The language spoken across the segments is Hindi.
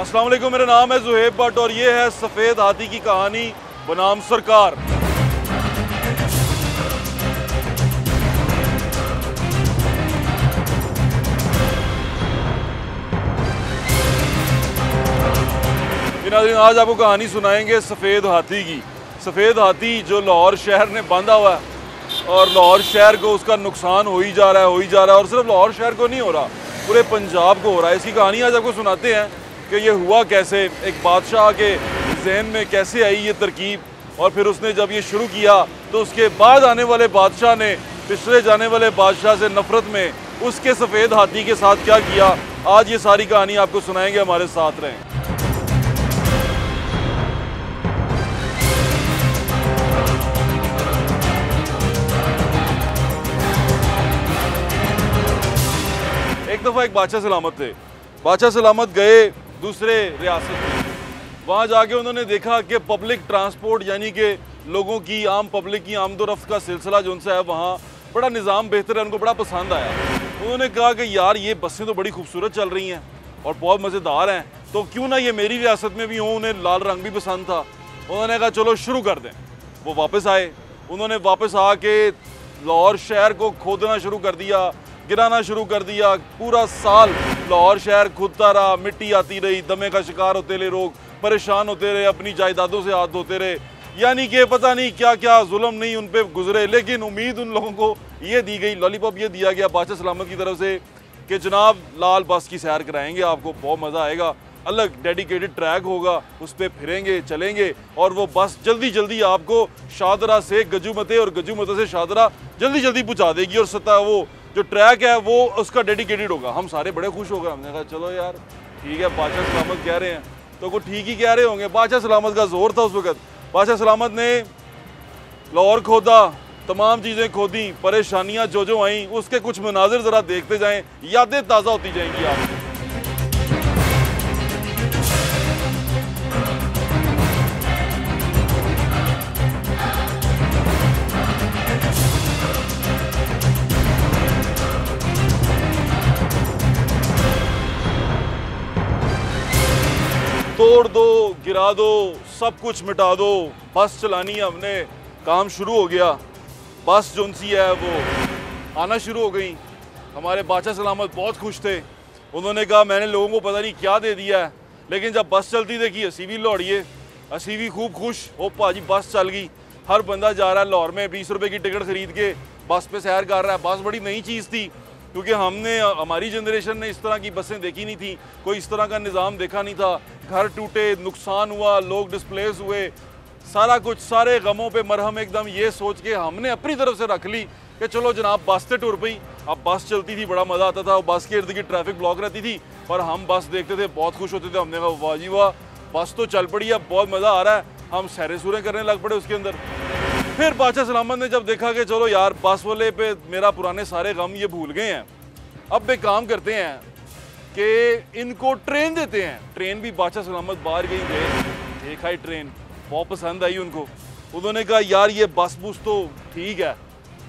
अस्सलाम वालेकुम, मेरा नाम है ज़ुहैब भट्ट और ये है सफ़ेद हाथी की कहानी बनाम सरकार। नाज़रीन, आज आपको कहानी सुनाएंगे सफ़ेद हाथी की। सफ़ेद हाथी जो लाहौर शहर ने बांधा हुआ है और लाहौर शहर को उसका नुकसान हो ही जा रहा है और सिर्फ लाहौर शहर को नहीं हो रहा, पूरे पंजाब को हो रहा है। इसकी कहानी आज आपको सुनाते हैं कि ये हुआ कैसे, एक बादशाह के जहन में कैसे आई ये तरकीब और फिर उसने जब ये शुरू किया तो उसके बाद आने वाले बादशाह ने पिछले जाने वाले बादशाह से नफरत में उसके सफ़ेद हाथी के साथ क्या किया। आज ये सारी कहानी आपको सुनाएंगे, हमारे साथ रहें। एक दफ़ा एक बादशाह सलामत थे। बादशाह सलामत गए दूसरे रियासत में। वहाँ जाके उन्होंने देखा कि पब्लिक ट्रांसपोर्ट यानी कि लोगों की, आम पब्लिक की आमदोरफ्त का सिलसिला जो उनसे है वहाँ बड़ा निज़ाम बेहतर है, उनको बड़ा पसंद आया। उन्होंने कहा कि यार ये बसें तो बड़ी खूबसूरत चल रही हैं और बहुत मज़ेदार हैं, तो क्यों ना ये मेरी रियासत में भी हों। उन्हें लाल रंग भी पसंद था। उन्होंने कहा चलो शुरू कर दें। वो वापस आए। उन्होंने वापस आके लाहौर शहर को खोदना शुरू कर दिया, गिराना शुरू कर दिया। पूरा साल लाहौर शहर खुदता रहा, मिट्टी आती रही, दमे का शिकार होते रहे लोग, परेशान होते रहे, अपनी जायदादों से हाथ धोते रहे। यानी कि पता नहीं क्या क्या जुल्म नहीं उन पे गुजरे, लेकिन उम्मीद उन लोगों को ये दी गई, लॉलीपॉप ये दिया गया बादशाह सलामत की तरफ से कि जनाब लाल बस की सैर कराएंगे आपको, बहुत मज़ा आएगा, अलग डेडिकेटेड ट्रैक होगा, उस पर फिरेंगे चलेंगे और वो बस जल्दी जल्दी आपको शादरा से गजूमते और गजूमते से शादरा जल्दी जल्दी पहुँचा देगी और सता वो जो ट्रैक है वो उसका डेडिकेटेड होगा। हम सारे बड़े खुश हो गए। हमने कहा चलो यार ठीक है, बादशाह सलामत कह रहे हैं तो वो ठीक ही कह रहे होंगे। बादशाह सलामत का जोर था उस वक्त। बादशाह सलामत ने लाहौर खोदा, तमाम चीज़ें खोदी, परेशानियां जो आई उसके कुछ मनाजिर ज़रा देखते जाएं, यादें ताज़ा होती जाएंगी आपको। तोड़ दो, गिरा दो, सब कुछ मिटा दो, बस चलानी है हमने, काम शुरू हो गया। बस जो सी है वो आना शुरू हो गई। हमारे बादशाह सलामत बहुत खुश थे। उन्होंने कहा मैंने लोगों को पता नहीं क्या दे दिया है, लेकिन जब बस चलती देखी हंसी भी लौड़िए, हंसी भी खूब खुश। ओ पाजी बस चल गई, हर बंदा जा रहा है लाहौर में 20 रुपए की टिकट खरीद के बस पे सैर कर रहा है। बस बड़ी नई चीज़ थी क्योंकि हमारी जनरेशन ने इस तरह की बसें देखी नहीं थी, कोई इस तरह का निज़ाम देखा नहीं था। घर टूटे, नुकसान हुआ, लोग डिस्प्लेस हुए, सारा कुछ, सारे गमों पे मरहम एकदम ये सोच के हमने अपनी तरफ से रख ली कि चलो जनाब बस से टूर पई। अब बस चलती थी, बड़ा मज़ा आता था, बस के इर्द गिर्द ट्रैफिक ब्लॉक रहती थी और हम बस देखते थे, बहुत खुश होते थे। हमने कहा वाह जी वाह, बस तो चल पड़ी, अब बहुत मज़ा आ रहा है। हम सैरे सूरे करने लग पड़े उसके अंदर। फिर बादशाह सलामत ने जब देखा कि चलो यार बस वाले पे मेरा पुराने सारे गम ये भूल गए हैं, अब एक काम करते हैं कि इनको ट्रेन देते हैं। ट्रेन भी बादशाह सलामत बाहर गई गए, देखा ही ट्रेन, बहुत पसंद आई उनको। उन्होंने कहा यार ये बस बुस तो ठीक है,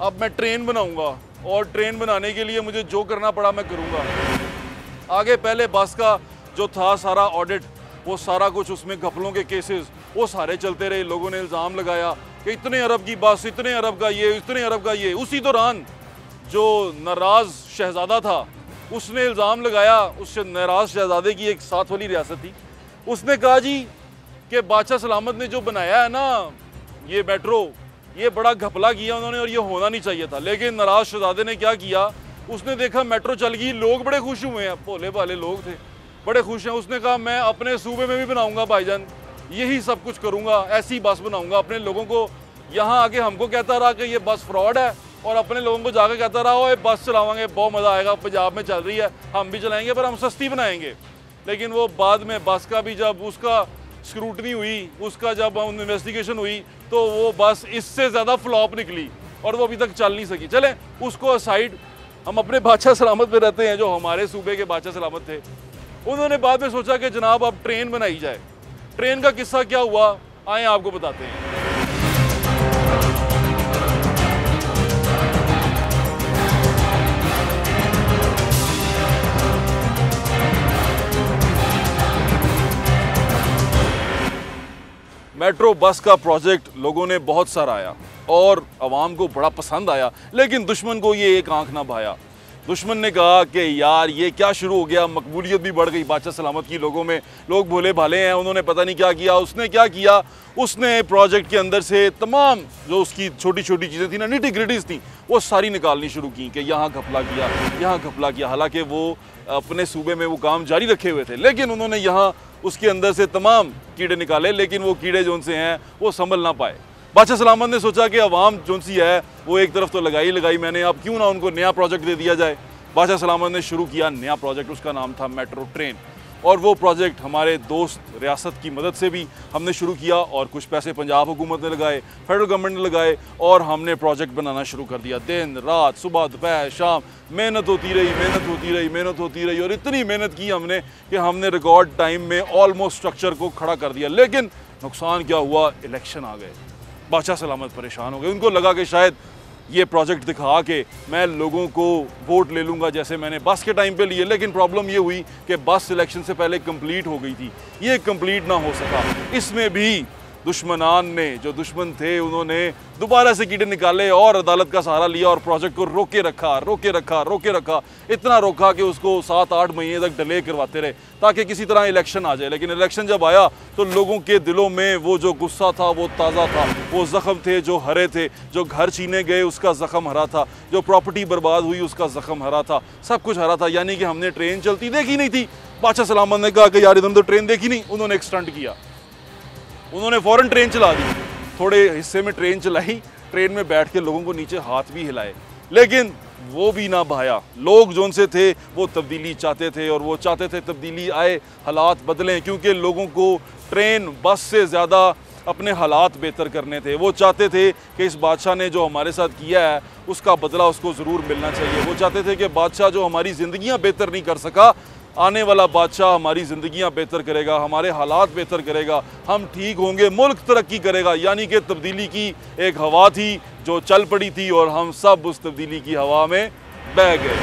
अब मैं ट्रेन बनाऊंगा और ट्रेन बनाने के लिए मुझे जो करना पड़ा मैं करूंगा। आगे पहले बस का जो था सारा ऑडिट, वो सारा कुछ उसमें घपलों के केसेस वो सारे चलते रहे। लोगों ने इल्ज़ाम लगाया कि इतने अरब की बस, इतने अरब का ये, इतने अरब का ये। उसी दौरान जो नाराज़ शहज़ादा था उसने इल्ज़ाम लगाया, उस नाराज़ शहज़ादे की एक साथ वाली रियासत थी, उसने कहा जी कि बादशाह सलामत ने जो बनाया है ना ये मेट्रो, ये बड़ा घपला किया उन्होंने और ये होना नहीं चाहिए था। लेकिन नाराज़ शहज़ादे ने क्या किया, उसने देखा मेट्रो चल गई, लोग बड़े खुश हुए हैं, भोले भाले लोग थे, बड़े खुश हैं। उसने कहा मैं अपने सूबे में भी बनाऊँगा भाईजान, यही सब कुछ करूँगा, ऐसी बस बनाऊँगा। अपने लोगों को यहाँ आके हमको कहता रहा कि ये बस फ्रॉड है और अपने लोगों को जाकर कहता रहा हो बस चलावांगे, बहुत मज़ा आएगा, पंजाब में चल रही है, हम भी चलाएंगे पर हम सस्ती बनाएंगे। लेकिन वो बाद में बस का भी जब उसका स्क्रूटनी हुई, उसका जब इन्वेस्टिगेशन हुई तो वो बस इससे ज़्यादा फ्लॉप निकली और वो अभी तक चल नहीं सकी। चलें उसको साइड, हम अपने बादशाह सलामत पे रहते हैं। जो हमारे सूबे के बादशाह सलामत थे, उन्होंने बाद में सोचा कि जनाब अब ट्रेन बनाई जाए। ट्रेन का किस्सा क्या हुआ आए आपको बताते हैं। मेट्रो बस का प्रोजेक्ट लोगों ने बहुत सराहा और आवाम को बड़ा पसंद आया, लेकिन दुश्मन को ये एक आंख ना भाया। दुश्मन ने कहा कि यार ये क्या शुरू हो गया, मकबूलियत भी बढ़ गई बादशाह सलामत की लोगों में, लोग भोले भाले हैं, उन्होंने पता नहीं क्या किया। उसने क्या किया, उसने प्रोजेक्ट के अंदर से तमाम जो उसकी छोटी छोटी चीज़ें थी ना, निटी ग्रिटीज थी, वो सारी निकालनी शुरू की कि यहाँ घपला किया, यहाँ घपला किया। हालांकि वो अपने सूबे में वो काम जारी रखे हुए थे, लेकिन उन्होंने यहाँ उसके अंदर से तमाम कीड़े निकाले, लेकिन वो कीड़े जो उनसे हैं वो संभल ना पाए। बादशाह सलामत ने सोचा कि अवाम जो सी है वो एक तरफ तो लगाई मैंने, अब क्यों ना उनको नया प्रोजेक्ट दे दिया जाए। बादशाह सलामत ने शुरू किया नया प्रोजेक्ट, उसका नाम था मेट्रो ट्रेन। और वो प्रोजेक्ट हमारे दोस्त रियासत की मदद से भी हमने शुरू किया और कुछ पैसे पंजाब हुकूमत ने लगाए, फेडरल गवर्नमेंट ने लगाए और हमने प्रोजेक्ट बनाना शुरू कर दिया। दिन रात, सुबह दोपहर शाम मेहनत होती रही और इतनी मेहनत की हमने कि हमने रिकॉर्ड टाइम में ऑलमोस्ट स्ट्रक्चर को खड़ा कर दिया। लेकिन नुकसान क्या हुआ, इलेक्शन आ गए। बादशाह सलामत परेशान हो गए, उनको लगा कि शायद ये प्रोजेक्ट दिखा के मैं लोगों को वोट ले लूँगा जैसे मैंने बस के टाइम पे लिए। लेकिन प्रॉब्लम ये हुई कि बस इलेक्शन से पहले कंप्लीट हो गई थी, ये कंप्लीट ना हो सका। इसमें भी दुश्मनान ने, जो दुश्मन थे, उन्होंने दोबारा से कीड़े निकाले और अदालत का सहारा लिया और प्रोजेक्ट को रोके रखा। इतना रोका कि उसको 7-8 महीने तक डिले करवाते रहे ताकि किसी तरह इलेक्शन आ जाए। लेकिन इलेक्शन जब आया तो लोगों के दिलों में वो जो गुस्सा था वो ताज़ा था, वो ज़ख्म थे जो हरे थे, जो घर छीने गए उसका ज़ख्म हरा था, जो प्रॉपर्टी बर्बाद हुई उसका ज़ख्म हरा था, सब कुछ हरा था। यानी कि हमने ट्रेन चलती देखी नहीं थी। बादशाह सलामत ने कहा कि यार इधर तो ट्रेन देखी नहीं। उन्होंने एक स्टंट किया, उन्होंने फ़ौरन ट्रेन चला दी, थोड़े हिस्से में ट्रेन चलाई, ट्रेन में बैठ के लोगों को नीचे हाथ भी हिलाए, लेकिन वो भी ना भाया। लोग जो उनसे थे वो तब्दीली चाहते थे और वो चाहते थे तब्दीली आए, हालात बदलें, क्योंकि लोगों को ट्रेन बस से ज़्यादा अपने हालात बेहतर करने थे। वो चाहते थे कि इस बादशाह ने जो हमारे साथ किया है उसका बदला उसको ज़रूर मिलना चाहिए। वो चाहते थे कि बादशाह जो हमारी ज़िंदगियाँ बेहतर नहीं कर सका, आने वाला बादशाह हमारी ज़िंदगियां बेहतर करेगा, हमारे हालात बेहतर करेगा, हम ठीक होंगे, मुल्क तरक्की करेगा। यानी कि तब्दीली की एक हवा थी जो चल पड़ी थी और हम सब उस तब्दीली की हवा में बह गए।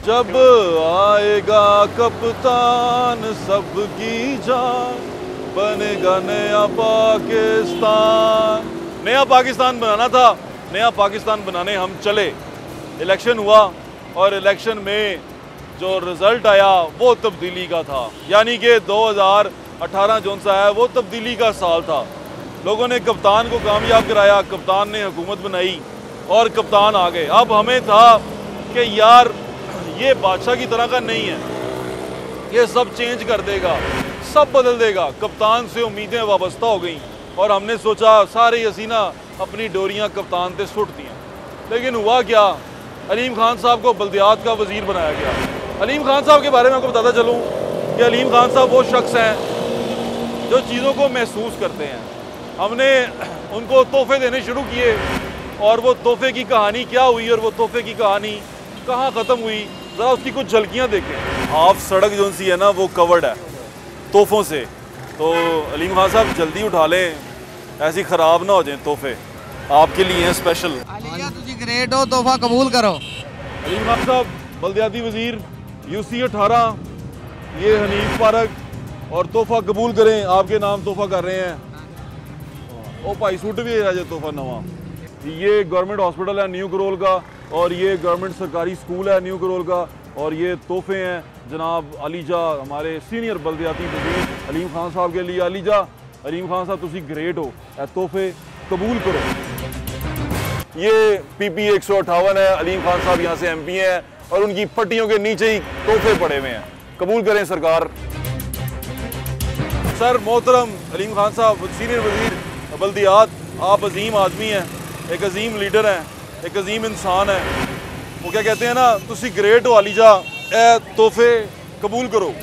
जब आएगा कप्तान सबकी जान, बनेगा नया पाकिस्तान। नया पाकिस्तान बनाना था, नया पाकिस्तान बनाने हम चले। इलेक्शन हुआ और इलेक्शन में जो रिज़ल्ट आया वो तब्दीली का था। यानी कि 2018 जो सा है वो तब्दीली का साल था। लोगों ने कप्तान को कामयाब कराया, कप्तान ने हुकूमत बनाई और कप्तान आ गए। अब हमें था कि यार ये बादशाह की तरह का नहीं है, ये सब चेंज कर देगा, सब बदल देगा। कप्तान से उम्मीदें वाबस्ता हो गई और हमने सोचा सारे हसीना अपनी डोरियां कप्तान से सुट दी। लेकिन हुआ क्या, अलीम खान साहब को बल्दियात का वजीर बनाया गया। अलीम खान साहब के बारे में आपको बताता चलूँ कि अलीम खान साहब वो शख्स हैं जो चीज़ों को महसूस करते हैं। हमने उनको तोहफे देने शुरू किए और वो तोहफे की कहानी क्या हुई और वो तोहफे की कहानी कहाँ ख़त्म हुई, ज़रा उसकी कुछ झलकियाँ देखें। हाफ सड़क जो सी है ना वो कवर्ड है तोहफों से, तो अलीम खान साहब जल्दी उठा लें, ऐसी ख़राब ना हो जाए तोहफे, आपके लिए हैं स्पेशल। ग्रेट हो, तोहफा कबूल करो। अलीम खान साहब बल्दियाती वजीर UC 18, ये हनीफ पार्क और तोहफा कबूल करें, आपके नाम तोहफा कर रहे हैं। ओ भाई सूट भी है तोहफा नवा। ये गवर्नमेंट हॉस्पिटल है न्यू करोल का और ये गवर्नमेंट सरकारी स्कूल है न्यू करोल का और ये तोहफे हैं जनाब अलीजा, हमारे सीनियर बल्दियाती वजीर अलीम खान साहब के लिए। अलीजा, अलीम खान साहब तुसी ग्रेट हो, तोहफे कबूल करो। ये PP 158 है, अलीम खान साहब यहाँ से MP हैं और उनकी पट्टियों के नीचे ही तोहफे पड़े हुए हैं, कबूल करें सरकार। सर मोहतरम अलीम खान साहब सीनियर वजीर बल्दियात, आप अजीम आदमी हैं, एक अजीम लीडर हैं, एक अजीम इंसान है। वो क्या कहते हैं ना, तुसी ग्रेट हो अलीजा, तोहफे कबूल करो।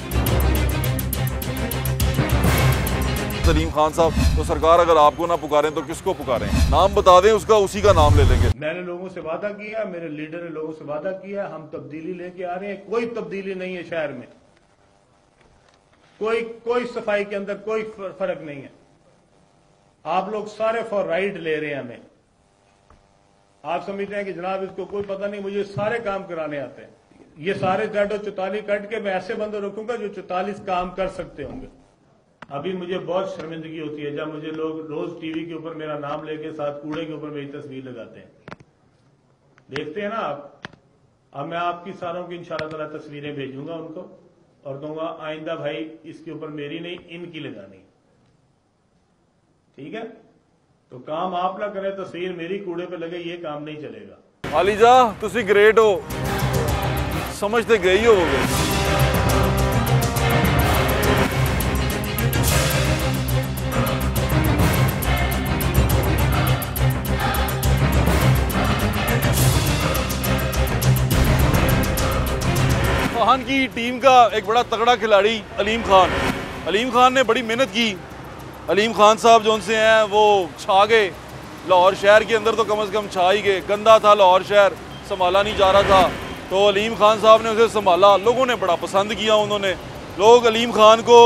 अलीम खान साहब, तो सरकार अगर आपको ना पुकारें तो किसको पुकारें? नाम बता दें उसका, उसी का नाम ले लेंगे। मैंने लोगों से वादा किया, मेरे लीडर ने लोगों से वादा किया, हम तब्दीली लेके आ रहे हैं। कोई तब्दीली नहीं है शहर में, कोई सफाई के अंदर कोई फर्क नहीं है। आप लोग सारे फॉर राइट ले रहे हैं हमें, आप समझते हैं कि जनाब इसको कोई पता नहीं, मुझे सारे काम कराने आते हैं। ये सारे टैटो 44 कट के मैं ऐसे बंदे रखूंगा जो 44 काम कर सकते होंगे। अभी मुझे बहुत शर्मिंदगी होती है जब मुझे लोग रोज टीवी के ऊपर मेरा नाम लेके साथ कूड़े के ऊपर मेरी तस्वीर लगाते हैं। देखते हैं ना आप। अब मैं आपकी सारों की इंशाल्लाह ताला तस्वीरें भेजूंगा उनको और दूंगा, आइंदा भाई इसके ऊपर मेरी नहीं इनकी लगानी, ठीक है? तो काम आप ना करें, तस्वीर मेरी कूड़े पे लगे, ये काम नहीं चलेगा। आलिजा तुसी ग्रेट हो, समझते गई हो गए। खान की टीम का एक बड़ा तगड़ा खिलाड़ी अलीम खान। अलीम खान ने बड़ी मेहनत की। अलीम खान साहब जो उनसे हैं वो छा गए लाहौर शहर के अंदर, तो कम से कम छा ही गए। गंदा था लाहौर शहर, संभाला नहीं जा रहा था, तो अलीम खान साहब ने उसे संभाला। लोगों ने बड़ा पसंद किया उन्होंने। लोग अलीम खान को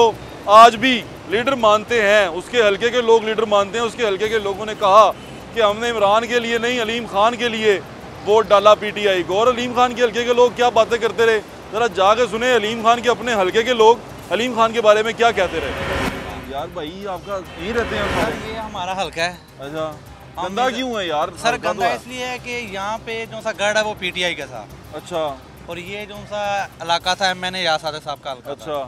आज भी लीडर मानते हैं, उसके हलके के लोग लीडर मानते हैं। उसके हलके के लोगों ने कहा कि हमने इमरान के लिए नहीं अलीम खान के लिए वोट डाला PTI को। और अलीम खान के हलके के लोग क्या बातें करते रहे, जरा जाके सुने अलीम खान के अपने हलके के लोग अलीम खान के बारे में क्या कहते रहे। यार भाई आपका यही रहते हैं सर, ये हमारा हल्का है। अच्छा, गंदा क्यों है यार? सर गंदा इसलिए है कि यहाँ पे जो सा गढ़ है वो PTI का था। अच्छा। और ये जो सा इलाका था MNA याद सादक साहब का हल्का। अच्छा।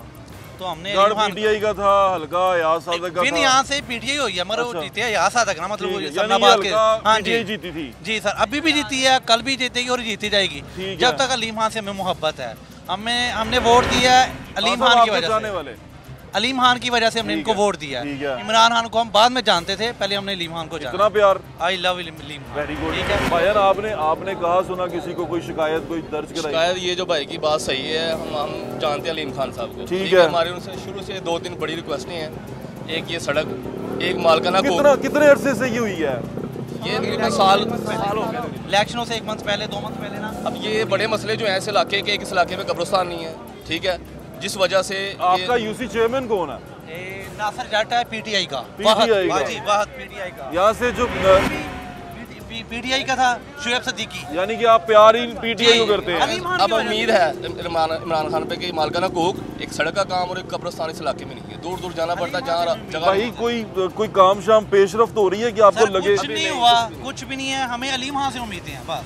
तो हमने गढ़ PTI का था, हल्का याद सादक का फिर था। यहाँ से PTI हुई है, मगर अच्छा। वो जीते हैं याद सादक ना, मतलब यानी सन्नाबाद के। हाँ जी, PTI जीती थी। जी सर, अभी भी जीती है, कल भी जीतेगी और जीती जाएगी जब तक अलीम खान से हमें मोहब्बत है। हमने वोट दिया है अलीम खान की वजह से। अलीम खान की वजह से हमने इनको वोट दिया है। इमरान खान को हम बाद में जानते थे, पहले हमने अलीम खान को जाना। इतना प्यार। I love Aleem Khan. Very good. ठीक है भाईजान, आपने कहा सुना किसी को कोई शिकायत कोई दर्ज कराई? शिकायत ये जो भाई की बात सही है, हम जानते हैं अलीम खान साहब को। ठीक है। हमारे उनसे शुरू से 2-3 बड़ी रिक्वेस्टें हैं। एक ये सड़क, एक मालकाना कितने अरसे से ये हुई है? ये तकरीबन साल हो गए इलेक्शनों से 1 मंथ पहले 2 मंथ पहले ना। अब ये बड़े मसले जो हैं इस इलाके के, इस इलाके में कब्रिस्तान नहीं है, ठीक है, जिस वजह से आपका UC चेयरमैन कौन है? नासिर जट है PTI का। PTI का। जी, वाहद PTI का। यहाँ से जो PTI का था शुएब सिद्दीकी। यानी कि आप प्यार ही PTI को करते हैं। अब उम्मीद है इमरान खान पे कि मालकाना कोक, एक सड़क का काम और एक कब्रिस्तान इस इलाके में नहीं है, दूर दूर जाना पड़ता है जहाँ जगह। भाई कोई काम शाम पेशरफ्त हो रही है कि आपको लगे? कुछ नहीं हुआ, कुछ भी नहीं है। हमें अलीम खान से उम्मीदें हैं बस।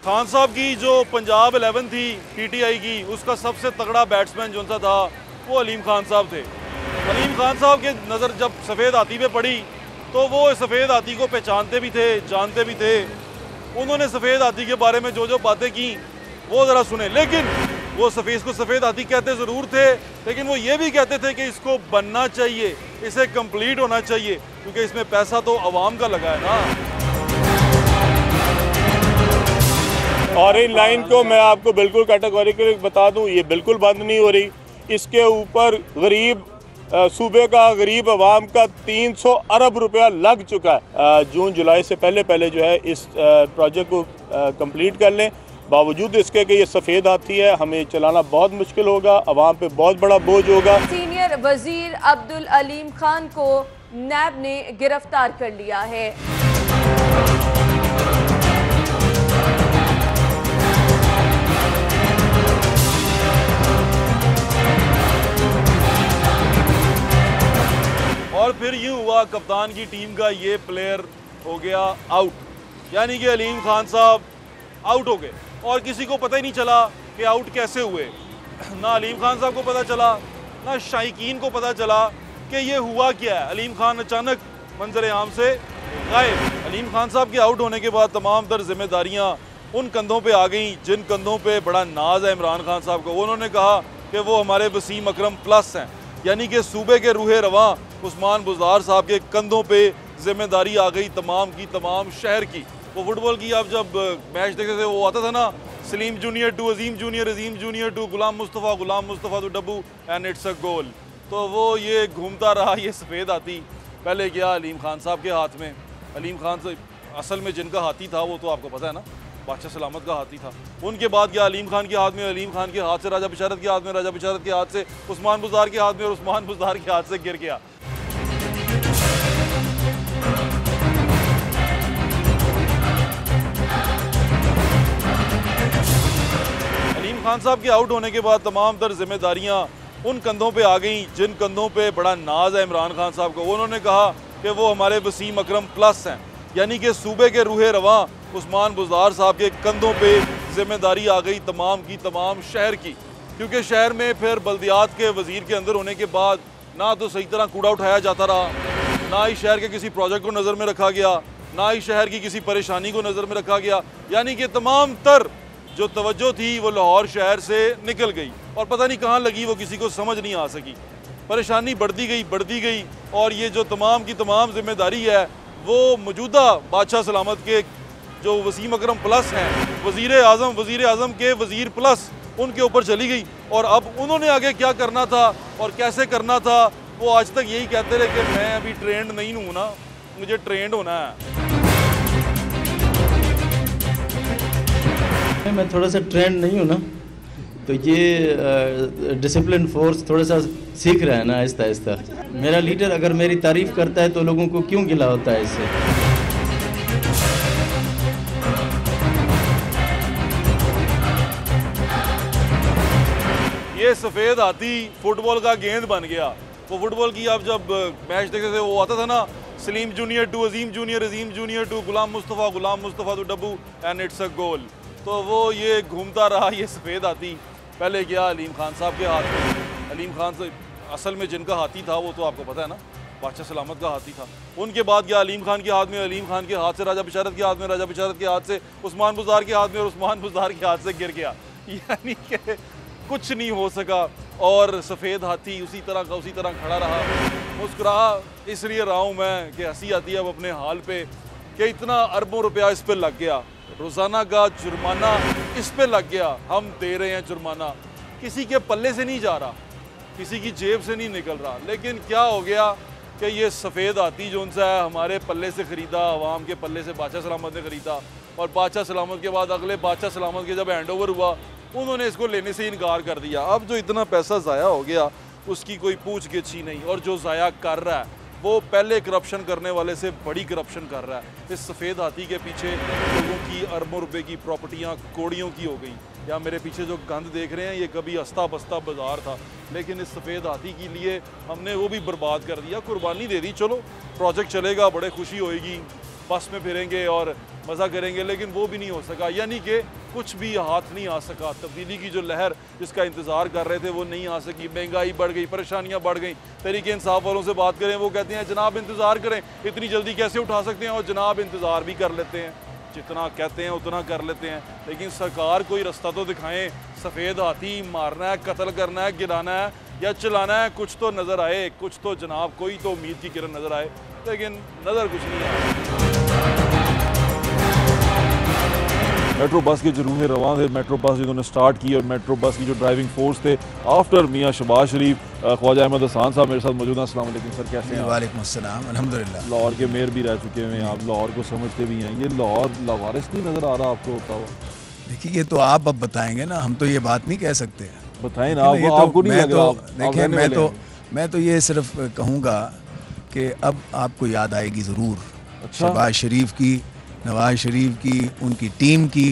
खान साहब की जो पंजाब 11 थी PTI की, उसका सबसे तगड़ा बैट्समैन जो सा था वो अलीम खान साहब थे। अलीम खान साहब के नज़र जब सफ़ेद हाथी पे पड़ी तो वो सफ़ेद हाथी को पहचानते भी थे, जानते भी थे। उन्होंने सफ़ेद हाथी के बारे में जो जो बातें की वो ज़रा सुने। लेकिन वो सफ़ेद हाथी कहते ज़रूर थे, लेकिन वो ये भी कहते थे कि इसको बनना चाहिए, इसे कंप्लीट होना चाहिए, क्योंकि इसमें पैसा तो आवाम का लगा है ना। और इन लाइन को मैं आपको बिल्कुल कैटेगोरिकली बता दूं, ये बिल्कुल बंद नहीं हो रही। इसके ऊपर गरीब सूबे का गरीब आवाम का 300 अरब रुपया लग चुका है। जून जुलाई से पहले जो है इस प्रोजेक्ट को कंप्लीट कर लें। बावजूद इसके कि ये सफ़ेद हाथी है, हमें चलाना बहुत मुश्किल होगा, आवाम पे बहुत बड़ा बोझ होगा। सीनियर वजीर अब्दुल अलीम खान को नैब ने गिरफ्तार कर लिया है। और फिर यूँ हुआ कप्तान की टीम का ये प्लेयर हो गया आउट, यानी कि अलीम खान साहब आउट हो गए और किसी को पता ही नहीं चला कि आउट कैसे हुए। ना अलीम खान साहब को पता चला, ना शायकीन को पता चला कि ये हुआ क्या है। अलीम खान अचानक मंजर आम से गायब। अलीम खान साहब के आउट होने के बाद तमाम तर जिम्मेदारियाँ उन कंधों पे आ गई जिन कंधों पे बड़ा नाज है इमरान खान साहब को। उन्होंने कहा कि वो हमारे वसीम अकरम प्लस हैं, यानी कि सूबे के रूहे रवां उस्मान बुज़दार साहब के कंधों पे जिम्मेदारी आ गई तमाम की तमाम शहर की। वो फुटबॉल की आप जब मैच देखते थे वो आता था ना, Salim junior to Azim junior to Ghulam Mustafa to Dabbu and it's a goal. तो वो ये घूमता रहा, ये सफ़ेद हाथी पहले गया अलीम खान साहब के हाथ में। अलीम खान से असल में जिनका हाथी था वो तो आपको पता है ना, बादशाह सलामत का हाथी था। उनके बाद गया अलीम खान के हाथ में, अलीम खान के हाथ से राजा बिशारत के हाथ में, राजा बिशारत के हाथ से उस्मान बुज़दार के हाथ में, और उस्मान बुज़दार के हाथ से गिर गया। अलीम खान साहब के आउट होने के बाद तमाम तर जिम्मेदारियां उन कंधों पे आ गई जिन कंधों पे बड़ा नाज है इमरान खान साहब को। उन्होंने कहा कि वो हमारे वसीम अकरम प्लस हैं, यानी कि सूबे के रूहे रवां उस्मान बुज़दार साहब के कंधों पे जिम्मेदारी आ गई तमाम की तमाम शहर की। क्योंकि शहर में फिर बल्दियात के वजीर के अंदर होने के बाद ना तो सही तरह कूड़ा उठाया जाता रहा, ना ही शहर के किसी प्रोजेक्ट को नज़र में रखा गया, ना ही शहर की किसी परेशानी को नज़र में रखा गया। यानी कि तमाम तर जो तवज्जो थी वो लाहौर शहर से निकल गई और पता नहीं कहाँ लगी, वो किसी को समझ नहीं आ सकी। परेशानी बढ़ती गई और ये जो तमाम की तमाम जिम्मेदारी है वो मौजूदा बादशाह सलामत के जो वसीम अकरम प्लस हैं, वज़ीर आज़म के वज़ीर प्लस, उनके ऊपर चली गई। और अब उन्होंने आगे क्या करना था और कैसे करना था, वो आज तक यही कहते रहे कि मैं अभी ट्रेंड नहीं हूँ ना, मुझे ट्रेंड होना है। मैं थोड़ा सा ट्रेंड नहीं हूँ ना, तो ये डिसिप्लिन फोर्स थोड़ा सा सीख रहा है ना आहिस्ता आहिस्ता। मेरा लीडर अगर मेरी तारीफ करता है तो लोगों को क्यों गिला होता है इससे। ये सफ़ेद हाथी फुटबॉल का गेंद बन गया। वो फुटबॉल की आप जब मैच देखते थे वो आता था ना, Salim junior to Azim junior to Ghulam Mustafa to Dabbu and it's a goal. तो वो ये घूमता रहा ये सफ़ेद हाथी। पहले गया अलीम खान साहब के हाथ में। अलीम खान से असल में जिनका हाथी था वो तो आपको पता है ना, बादशाह सलामत का हाथी था। उनके बाद गया अलीम खान के हाथ में, अलीम खान के हाथ से राजा बिशारत के हाथ में, राजा बिशारत के हाथ से उस्मान बुज़दार के हाथ में, और उस्मान बुज़दार के हाथ से गिर गया। यानी कि कुछ नहीं हो सका और सफ़ेद हाथी उसी तरह खड़ा रहा। मुस्कुरा इसलिए रहा हूँ मैं कि हंसी आती है अब अपने हाल पे कि इतना अरबों रुपया इस पर लग गया, रोज़ाना का जुर्माना इस पे लग गया। हम दे रहे हैं जुर्माना, किसी के पल्ले से नहीं जा रहा, किसी की जेब से नहीं निकल रहा। लेकिन क्या हो गया कि ये सफ़ेद हाथी जो उनसा है हमारे पल्ले से ख़रीदा, आवाम के पल्ले से बादशाह सलामत ने ख़रीदा, और बादशाह सलामत के बाद अगले बादशाह सलामत के जब हैंड ओवर हुआ उन्होंने इसको लेने से इनकार कर दिया। अब जो इतना पैसा ज़ाया हो गया उसकी कोई पूछ गिछ ही नहीं, और जो ज़ाया कर रहा है वो पहले करप्शन करने वाले से बड़ी करप्शन कर रहा है। इस सफ़ेद हाथी के पीछे लोगों की अरबों रुपए की प्रॉपर्टियाँ कोड़ियों की हो गई। या मेरे पीछे जो गंद देख रहे हैं ये कभी अस्ता बस्ता बाज़ार था, लेकिन इस सफ़ेद हाथी के लिए हमने वो भी बर्बाद कर दिया, कुर्बानी दे दी। चलो प्रोजेक्ट चलेगा, बड़े खुशी होएगी, बस में फिरेंगे और मज़ा करेंगे, लेकिन वो भी नहीं हो सका। यानी कि कुछ भी हाथ नहीं आ सका। तब्दीली की जो लहर जिसका इंतज़ार कर रहे थे वो नहीं आ सकी। महंगाई बढ़ गई, परेशानियां बढ़ गई। तहरीक इंसाफ वालों से बात करें, वो कहते हैं जनाब इंतज़ार करें, इतनी जल्दी कैसे उठा सकते हैं, और जनाब इंतज़ार भी कर लेते हैं, जितना कहते हैं उतना कर लेते हैं। लेकिन सरकार कोई रास्ता तो दिखाएं। सफ़ेद हाथी मारना है, कत्ल करना है, गिराना है या चलाना है, कुछ तो नज़र आए, कुछ तो जनाब कोई तो उम्मीद की किरण नज़र आए, लेकिन नज़र कुछ नहीं आया। मेट्रो बस के जो रूहें रवां थे, मेट्रो बस जिन्होंने स्टार्ट की, और मेट्रो बस की जो ड्राइविंग फोर्स थे आफ्टर मियाँ शहबाज शरीफ, ख्वाजा अहमद हसान साहब मेरे साथ मौजूद हैं। अस्सलाम वालेकुम सर, कैसे हैं? वालेकुम अस्सलाम, अल्हम्दुलिल्लाह। लाहौर के मेयर भी रह चुके हैं आप, लाहौर को समझते भी हैं। ये लाहौर लावारिस नहीं नज़र आ रहा आपको होता हुआ? देखिए ये तो आप अब बताएंगे ना, हम तो ये बात नहीं कह सकते। बताएं ना, आपको नहीं लग रहा? देखिए मैं तो ये सिर्फ कहूँगा कि अब आपको याद आएगी ज़रूर शहबाज शरीफ की, नवाज शरीफ की, उनकी टीम की,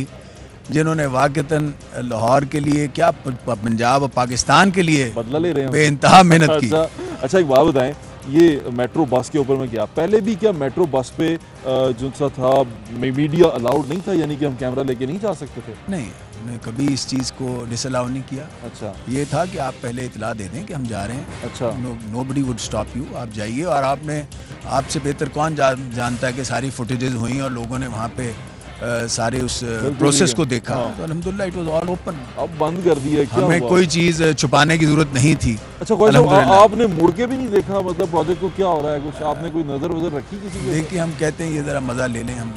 जिन्होंने वाक़तन लाहौर के लिए क्या पंजाब और पाकिस्तान के लिए बदला ले रहे हैं, बेइंतहा मेहनत की। अच्छा एक बात बताएं, ये मेट्रो बस के ऊपर में क्या पहले भी क्या मेट्रो बस पे जो सा था मीडिया अलाउड नहीं था, यानी कि हम कैमरा लेके नहीं जा सकते थे? नहीं, हमने कभी इस चीज़ को डिसअलाउ नहीं किया। अच्छा, ये था कि आप पहले इतला दे दें कि हम जा रहे हैं। अच्छा, नोबडी वुड स्टॉप यू, आप जाइए। और आपसे बेहतर कौन जानता है कि सारी फुटेजेस हुई और लोगों ने वहाँ पे सारे उस प्रोसेस को देखा। तो अल्हम्दुलिल्लाह इट वाज ऑल ओपन। अब बंद कर दिया, क्या हमें कोई चीज़ छुपाने की जरूरत नहीं थी। अच्छा, आपने मुड़ के भी नहीं देखा, मतलब प्रोजेक्ट को क्या हो रहा है, कुछ आपने कोई नजर वजर रखी किसी के? देखिए हम कहते हैं ये जरा मजा ले लें, हम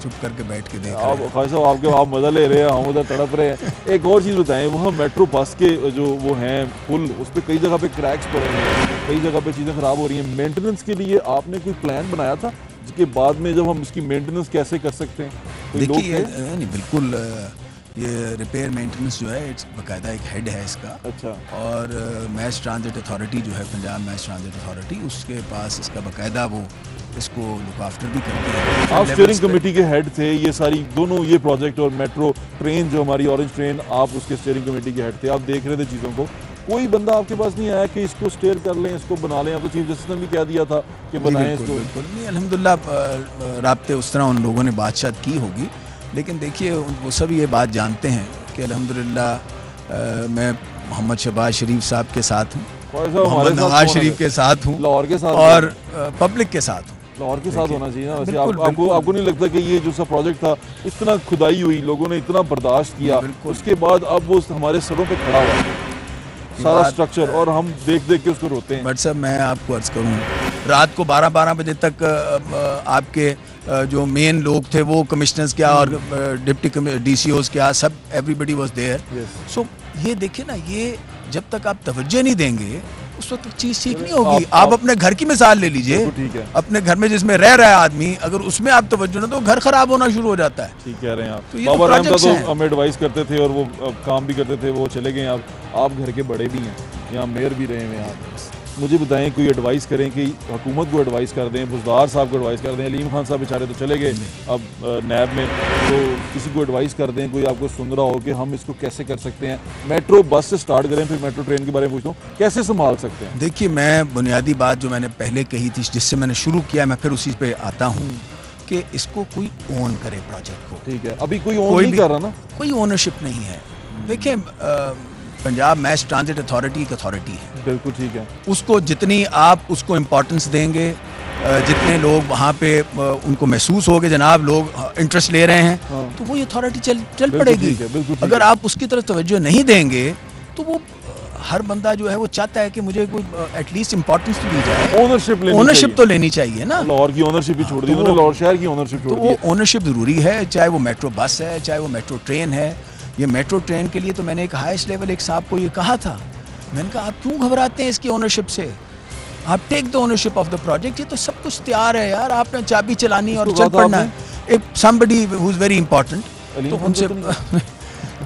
चुप करके बैठ के देख रहे हैं। खान साहब आप मजा ले रहे हैं, हम उधर तड़प रहे हैं। एक और चीज़ बताएं, वहाँ मेट्रो बस के जो वो हैं पुल, उस पर कई जगह पे क्रैक्स पड़े हैं, कई जगह पे चीज़ें खराब हो रही हैं। मेंटेनेंस के लिए आपने कोई प्लान बनाया था के बाद में जब हम इसकी मेंटेनेंस कैसे कर सकते हैं? देखिए नहीं बिल्कुल, ये रिपेयर मेंटेनेंस जो है इट्स बाकायदा एक हेड है इसका। अच्छा। और मैस ट्रांजिट अथॉरिटी जो है, पंजाब मैस ट्रांजिट अथॉरिटी, उसके पास इसका बाकायदा वो इसको लुक आफ्टर भी करते हैं। आप स्टीयरिंग कमेटी के हेड थे, ये सारी दोनों ये प्रोजेक्ट और मेट्रो ट्रेन जो हमारी ऑरेंज ट्रेन, आप उसके स्टीयरिंग कमेटी के हेड थे, आप देख रहे थे चीज़ों को। कोई बंदा आपके पास नहीं आया कि इसको स्टेयर कर लें, इसको बना लें? आपको चीफ जस्टिस ने भी कह दिया था कि बनाएं इसको। बिल्कुल नहीं, अल्हम्दुलिल्लाह राब्ते उस तरह उन लोगों ने बातचीत की होगी, लेकिन देखिए वो सब ये बात जानते हैं कि अल्हम्दुलिल्लाह मैं मोहम्मद शहबाज शरीफ साहब के साथ हूँ, मोहम्मद नवाज शरीफ के साथ हूँ, लाहौर के साथ और पब्लिक के साथ हूँ। लाहौर के साथ होना चाहिए ना वैसे। आपको नहीं लगता कि ये जो सा प्रोजेक्ट था, इतना खुदाई हुई, लोगों ने इतना बर्दाश्त किया, उसके बाद अब वो हमारे सरों पे खड़ा हुआ सारा स्ट्रक्चर, और हम देख देख के उसको रोते हैं? बट साहब मैं आपको अर्ज करूँ, रात को 12-12 बजे तक आपके जो मेन लोग थे वो कमिश्नर्स क्या और डिप्टी DCOs क्या, सब एवरीबडी वाज देयर। सो ये देखिए ना, ये जब तक आप तवज्जो नहीं देंगे उस वक्त चीज ठीक नहीं होगी। आप अपने घर की मिसाल ले लीजिए, अपने घर में जिसमें रह रहा है आदमी, अगर उसमें आप तवज्जो ना तो घर खराब होना शुरू हो जाता है। ठीक कह रहे हैं आप। तो बाबा रहमत तो हमें एडवाइस करते थे और वो काम भी करते थे, वो चले गए। आप घर के बड़े भी हैं, यहाँ मेयर भी रहे हैं। आप मुझे बताएं, कोई एडवाइस करें कि हुकूमत को एडवाइस कर दें, बुज़दार साहब को एडवाइस कर दें। अलीम खान साहब बेचारे तो चले गए अब नैब में, तो किसी को एडवाइस कर दें, कोई आपको सुन रहा हो कि हम इसको कैसे कर सकते हैं। मेट्रो बस से स्टार्ट करें, फिर मेट्रो ट्रेन के बारे में पूछता हूँ, कैसे संभाल सकते हैं? देखिए, मैं बुनियादी बात जो मैंने पहले कही थी, जिससे मैंने शुरू किया, मैं फिर उसी पे आता हूँ कि इसको कोई ओन करे प्रोजेक्ट को। ठीक है, अभी कोई ओन नहीं कर रहा ना, कोई ओनरशिप नहीं है। देखिए, पंजाब मैस ट्रांजिट अथॉरिटी एक अथॉरिटी है। बिल्कुल ठीक है। उसको जितनी आप उसको इम्पोर्टेंस देंगे, जितने लोग वहाँ पे उनको महसूस हो कि जनाब लोग इंटरेस्ट ले रहे हैं, तो वो अथॉरिटी चल पड़ेगी। अगर आप उसकी तरफ तवज्जो नहीं देंगे तो वो हर बंदा जो है वो चाहता है कि मुझे कोई एटलीस्ट इम्पोर्टेंस तो दी जाए, ओनरशिप तो लेनी चाहिए ना। लाहौर की ओनरशिप भी छोड़ दी उन्होंने, लाहौर शहर की ओनरशिप छोड़ दी। तो वो ओनरशिप जरूरी है, चाहे वो मेट्रो बस है, चाहे वो मेट्रो ट्रेन है। ये मेट्रो ट्रेन के लिए तो मैंने एक हाईएस्ट लेवल एक साहब को ये कहा था, मैंने कहा आप क्यों घबराते हैं इसकी ओनरशिप से, आप take the ownership of the project. ये तो सब कुछ तैयार है यार, आपने चाबी चलानी और चल पड़ना है। एक somebody who is very important, तो उनसे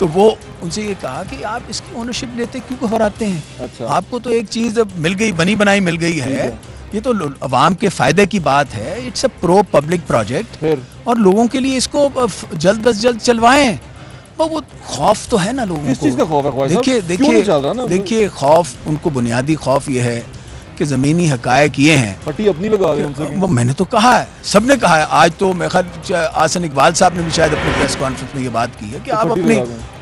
तो वो उनसे ये कहा कि आप इसकी ओनरशिप लेते क्यों घबराते हैं। अच्छा। आपको तो एक चीज मिल गई, बनी बनाई मिल गई है, ये तो अवाम के फायदे की बात है। It's a pro public project, और लोगों के लिए इसको जल्द अज जल्द चलवाएं। वो खौफ तो है ना लोगों को। किस चीज़ का खौफ है? देखिए खौफ, उनको बुनियादी खौफ ये है कि ज़मीनी हकायक ये हैं। पट्टी अपनी लगा दें उनसे। वो मैंने तो कहा है, सबने कहा है। आज तो मैं आसन इकबाल साहब ने भी शायद अपने प्रेस कॉन्फ्रेंस में ये बात की है कि आप अपनी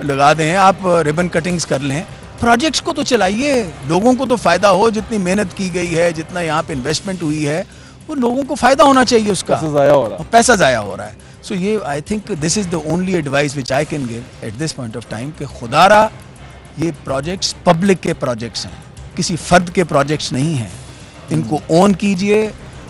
लगा दें, आप रिबन कटिंग्स कर लें, प्रोजेक्ट्स को तो चलाइए, लोगों को तो फ़ायदा हो। जितनी मेहनत की गई है, जितना यहाँ पे इन्वेस्टमेंट हुई है, वो लोगों को फ़ायदा होना चाहिए उसका। पैसा ज़ाया हो रहा है। So I think this is the only advice which I can give at this point of time कि खुदारा ये प्रोजेक्ट्स पब्लिक के प्रोजेक्ट्स हैं, किसी फर्द के प्रोजेक्ट्स नहीं हैं। इनको ओन कीजिए।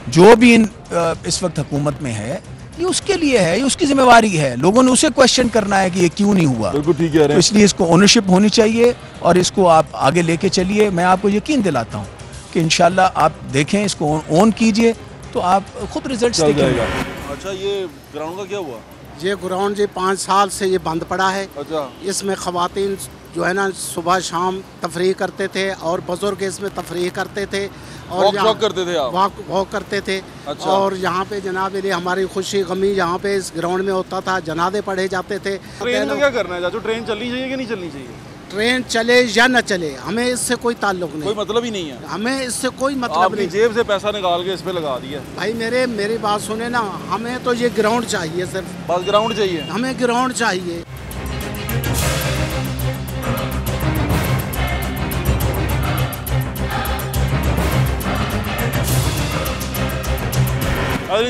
जो भी इस वक्त हुकूमत में है, ये उसके लिए है, ये उसकी जिम्मेवारी है। लोगों ने उसे क्वेश्चन करना है कि ये क्यों नहीं हुआ। बिल्कुल ठीक है। तो इसलिए इसको ओनरशिप होनी चाहिए और इसको आप आगे लेके चलिए। मैं आपको यकीन दिलाता हूँ कि इंशाल्लाह आप देखें, इसको ओन कीजिए तो आप खुद रिजल्ट देखेंगे। अच्छा, ये ग्राउंड का क्या हुआ? ये ग्राउंड जी 5 साल से ये बंद पड़ा है। अच्छा। इसमें ख़वातीन जो है ना सुबह शाम तफरीह करते थे और बुजुर्ग इसमें तफरीह करते थे और वॉक करते थे आप? वॉक करते थे। अच्छा। और यहाँ पे जनाब हमारी खुशी गमी यहाँ पे इस ग्राउंड में होता था, जनाजे पढ़े जाते थे। ट्रेन का क्या करना है चाचू? ट्रेन चलनी चाहिए कि नहीं चलनी चाहिए? ट्रेन चले या न चले, हमें इससे कोई ताल्लुक नहीं, कोई मतलब ही नहीं है। हमें इससे कोई मतलब नहीं। जेब से पैसा निकाल के इस पे लगा दिया। भाई मेरी बात सुने ना, हमें तो ये ग्राउंड चाहिए, सिर्फ बस ग्राउंड चाहिए, हमें ग्राउंड चाहिए।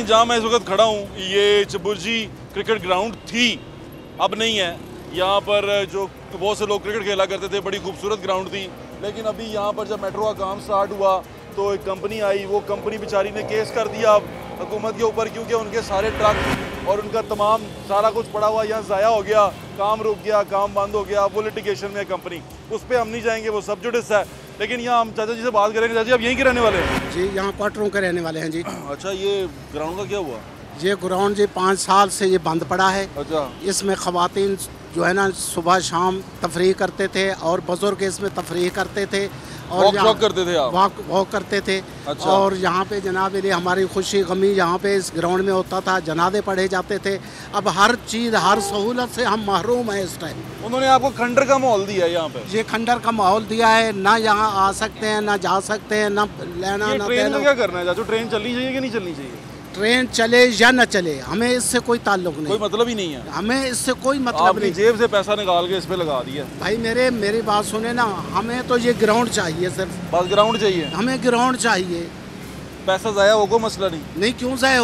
जहाँ मैं इस वक्त खड़ा हूँ, ये चबुर्जी क्रिकेट ग्राउंड थी, अब नहीं है। यहाँ पर जो बहुत से लोग क्रिकेट खेला करते थे, बड़ी खूबसूरत ग्राउंड थी। लेकिन अभी यहाँ पर जब मेट्रो का काम स्टार्ट हुआ तो एक कंपनी आई, वो कंपनी बेचारी ने केस कर दिया हुकूमत के ऊपर, क्योंकि उनके सारे ट्रक और उनका तमाम सारा कुछ पड़ा हुआ यहाँ ज़ाया हो गया, काम रुक गया, काम बंद हो गया। वो लिटिगेशन में कंपनी उस पर हम नहीं जाएंगे, वो सब्जुडिस है। लेकिन यहाँ हम चाचा जी से बात करेंगे। चाचा जी आप यहीं के रहने वाले हैं? जी यहाँ क्वार्टरों के रहने वाले हैं जी। अच्छा, ये ग्राउंड का क्या हुआ? ये ग्राउंड जी 5 साल से ये बंद पड़ा है। अच्छा। इसमें ख़वातीन जो है ना सुबह शाम तफरीह करते थे और बुजुर्ग इसमें तफरीह करते थे और वॉक करते थे आप? वॉक करते थे। अच्छा। और यहाँ पे जनाब अली हमारी खुशी गमी यहाँ पे इस ग्राउंड में होता था, जनाजे पढ़े जाते थे। अब हर चीज़ हर सहूलत से हम महरूम हैं इस टाइम। उन्होंने आपको खंडर का माहौल दिया है यहाँ पे? ये खंडर का माहौल दिया है, ना यहाँ आ सकते हैं ना जा सकते हैं, ना लेना ना ट्रेन में क्या करना है चाचू? ट्रेन चलनी चाहिए कि नहीं चलनी चाहिए? ट्रेन चले या न चले हमें इससे कोई ताल्लुक नहीं, कोई मतलब ही नहीं है। हमें इससे कोई मतलब नहीं। जेब से पैसा निकाल के इस पे लगा दिया। भाई मेरी बात सुने ना, हमें तो ये ग्राउंड चाहिए सिर्फ, बस ग्राउंड चाहिए हमें ग्राउंड चाहिए। पैसा ज़ाया होगा मसला नहीं क्यों ज़ाया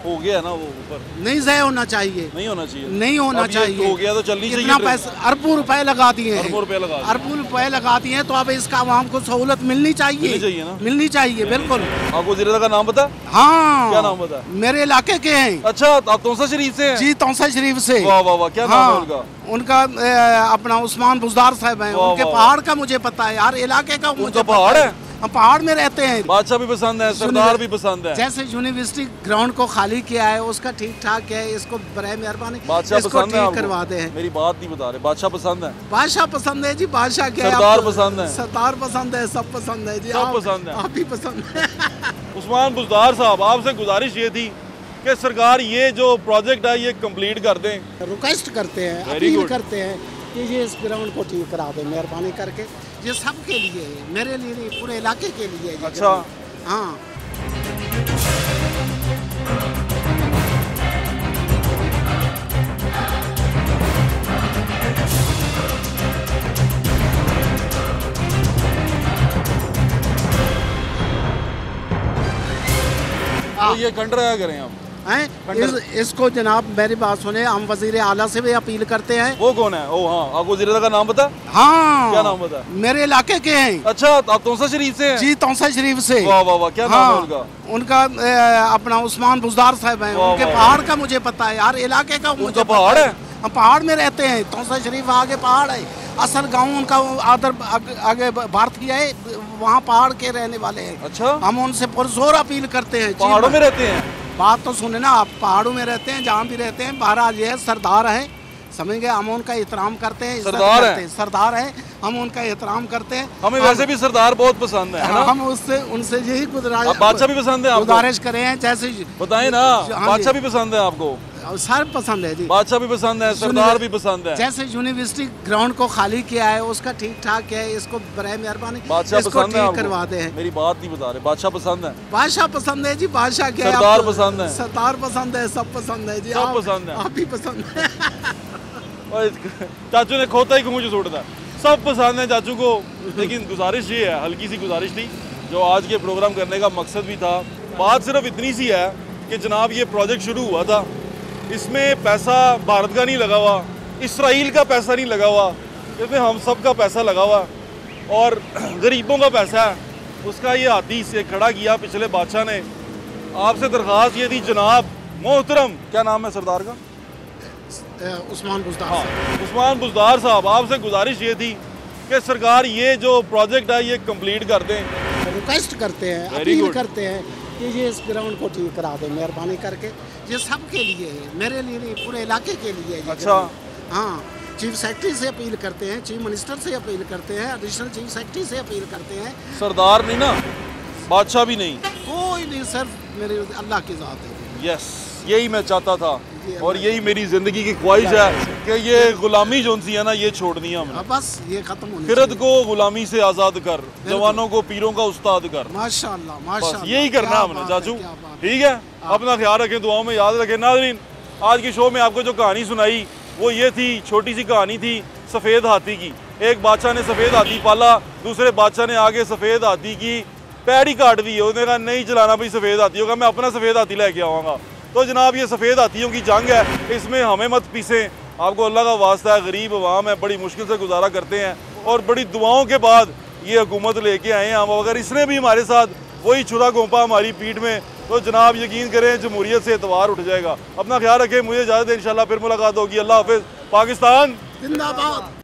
हो गया ना, वो ऊपर नहीं ज़ाया होना चाहिए, नहीं होना चाहिए, नहीं होना चाहिए। हो गया तो चलनी चाहिए। इतना पैसा अरबों रुपए लगा दिए हैं, अरबों रुपए लगा दिए हैं, तो अब इसका आवाम को सहूलत मिलनी चाहिए ना, मिलनी चाहिए बिल्कुल। आपको ज़िले का नाम पता? हाँ, क्या नाम पता? मेरे इलाके के हैं। अच्छा, आप तौसा शरीफ से हैं? जी तौसा शरीफ से। वाह वाह वाह, क्या नाम है उनका? उनका अपना उस्मान बुजदार साहब हैं। उनके पहाड़ का मुझे पता है यार, इलाके का मुझे पहाड़ है, हम पहाड़ में रहते हैं। बादशाह भी पसंद है, सरदार भी पसंद है। जैसे यूनिवर्सिटी ग्राउंड को खाली किया है उसका ठीक ठाक है, इसको बराए मेहरबानी बादशाह पसंद है, करवा दे। मेरी बात नहीं बता रहे, बादशाह पसंद है? बादशाह पसंद है जी, बादशाह क्या? सरदार पसंद है? सरदार पसंद है, सब पसंद है जी, सब पसंद है, आप भी पसंद है। उस्मान बुजदार साहब, आपसे गुजारिश ये थी कि सरकार ये जो प्रोजेक्ट है ये कंप्लीट कर दें। रिक्वेस्ट करते हैं, अपील करते हैं कि ये इस ग्राउंड को ठीक करा दें मेहरबानी करके। ये सबके लिए है, मेरे लिए नहीं, पूरे इलाके के लिए। अच्छा, हाँ। तो ये खंडर क्या करें आप? इसको जनाब मेरी बात सुने, हम वजीर आला से भी अपील करते हैं। वो कौन है? ओ हाँ, आपको वजीर का नाम पता? हाँ। क्या नाम पता? मेरे इलाके के हैं। अच्छा, आप तौसा शरीफ से हैं? जी तौसा शरीफ से। वाह वाह वाह, क्या नाम है उनका? उनका अपना उस्मान बुजदार साहब हैं। उनके पहाड़ का मुझे पता है यार, इलाके का मुझे पहाड़ है। हम पहाड़ में रहते हैं, तौसा शरीफ आगे पहाड़ है, असल गांव उनका आगे भारतीय है, वहाँ पहाड़ के रहने वाले हैं। अच्छा, हम उनसे पुरजोर अपील करते हैं। पहाड़ों में रहते हैं? बात तो सुने ना आप, पहाड़ों में रहते हैं, जहाँ भी रहते हैं। महाराज ये सरदार है, समझेंगे, हम उनका एहतराम करते हैं। सरदार है, हम उनका एहतराम करते हैं। हमें वैसे भी सरदार बहुत पसंद है ना? हम उनसे यही गुजारिश, बादशाह भी पसंद है आपको? गुजारिश करें हैं, जैसे बताएं ना, बादशाह भी पसंद है आपको? सर पसंद है जी, बादशाह भी पसंद है, सरदार भी पसंद है। जैसे यूनिवर्सिटी ग्राउंड को खाली किया है उसका ठीक ठाक है, इसको बराए मेहरबानी बादशाह पसंद है, करवा दे। मेरी बात नहीं बता रहे, बादशाह पसंद है? बादशाह पसंद है जी, बादशाह क्या? सरदार पसंद है? सरदार पसंद है, सब पसंद है जी, सब पसंद है, आप भी पसंद है। चाचू ने खोता ही मुझे छोड़ता, सब पसंद है चाचू को। लेकिन गुजारिश ये है, हल्की सी गुजारिश थी, जो आज के प्रोग्राम करने का मकसद भी था। बात सिर्फ इतनी सी है कि जनाब ये प्रोजेक्ट शुरू हुआ था, इसमें पैसा भारत का नहीं लगा हुआ, इसराइल का पैसा नहीं लगा हुआ, इसमें हम सब का पैसा लगा हुआ और गरीबों का पैसा है। उसका ये हाथी से खड़ा किया पिछले बादशाह ने। आपसे दरख्वास्त ये थी जनाब मोहतरम, क्या नाम है सरदार का? उस्मान बुजदार। हाँ, उस्मान बुजदार साहब, आपसे गुजारिश ये थी कि सरकार ये जो प्रोजेक्ट है ये कंप्लीट कर दें। रिक्वेस्ट करते हैं, अपील करते हैं कि ये इस ग्राउंड को ठीक करा दें मेहरबानी करके। ये सबके लिए है, मेरे लिए नहीं, पूरे इलाके के लिए है। अच्छा, हाँ। चीफ सेक्रेटरी से अपील करते हैं, चीफ मिनिस्टर से अपील करते हैं, एडिशनल चीफ सेक्रेटरी से अपील करते हैं। सरदार नहीं ना, बादशाह भी नहीं, कोई नहीं, सिर्फ मेरे अल्लाह की ज़ात है। यस, यही मैं चाहता था और यही मेरी जिंदगी की ख्वाहिश है कि ये गुलामी जो सी है ना ये छोड़नी है हमने। बस ये खत्म होनी फिरत को गुलामी से आज़ाद कर, जवानों को पीरों का उस्ताद कर। माशाअल्लाह, माशाअल्लाह, यही करना है हमने चाचू। ठीक है, अपना ख्याल रखें, दुआओं में याद रखें। नाज़रीन, आज की शो में आपको जो कहानी सुनाई वो ये थी, छोटी सी कहानी थी सफ़ेद हाथी की। एक बादशाह ने सफ़ेद हाथी पाला, दूसरे बादशाह ने आगे सफ़ेद हाथी की पैर ही काट दी। उसने कहा नहीं चलाना भाई सफ़ेद हाथी होगा, मैं अपना सफ़ेद हाथी लेके आऊँगा। तो जनाब ये सफ़ेद हाथियों की जंग है, इसमें हमें मत पीसें। आपको अल्लाह का वास्ता है, गरीब अवाम है, बड़ी मुश्किल से गुजारा करते हैं और बड़ी दुआओं के बाद ये हुकूमत लेके आए हैं हम। अगर इसने भी हमारे साथ वही छुरा घोंपा हमारी पीठ में तो जनाब यकीन करें जमहूरियत से एतवार उठ जाएगा। अपना ख्याल रखें, मुझे इजाज़त है, इंशाल्लाह फिर मुलाकात होगी। अल्लाह हाफिज़। पाकिस्तान जिंदाबाद।